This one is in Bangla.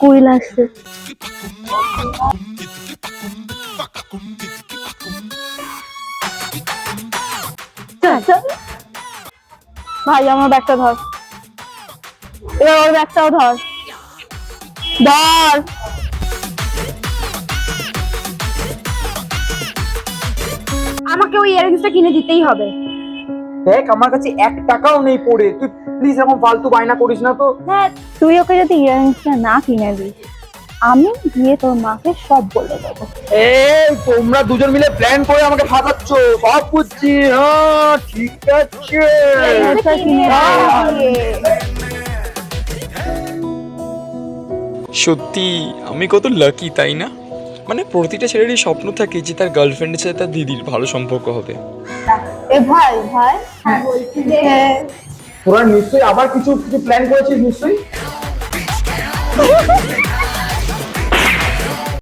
কুইল আসছে। ভাই আমার ব্যাগটা ধর, এবার ওর ব্যাগটাও ধর। ধর। আমাকে ওই ইয়ারিংসটা কিনে দিতেই হবে। দেখ আমার কাছে 1 টাকাও নেই পড়ে, তুই প্লিজ এখন ফালতু বায়না করিস না তো। হ্যাঁ, তুই ওকে যদি ইয়ারিংসটা না কিনে দিস, আমি গিয়ে তোর মাকে সব বলে দেবো। এই তোমরা দুজন মিলে প্ল্যান করে আমাকে ফাঁসাচ্ছ, সব বুঝছি। হ্যাঁ ঠিক আছে। ইয়ারিংসটা কিনে দে। সত্যি আমি কত লাকি, তাই না? মানে প্রতিটা ছেলেরই স্বপ্ন থাকে যে তার গার্লফ্রেন্ডের সাথে তার দিদির ভালো সম্পর্ক হবে। এ ভাই ভাই, বলছি যে তোরা নিশ্চয়ই আবার কিছু কিছু প্ল্যান করেছিস নিশ্চয়ই।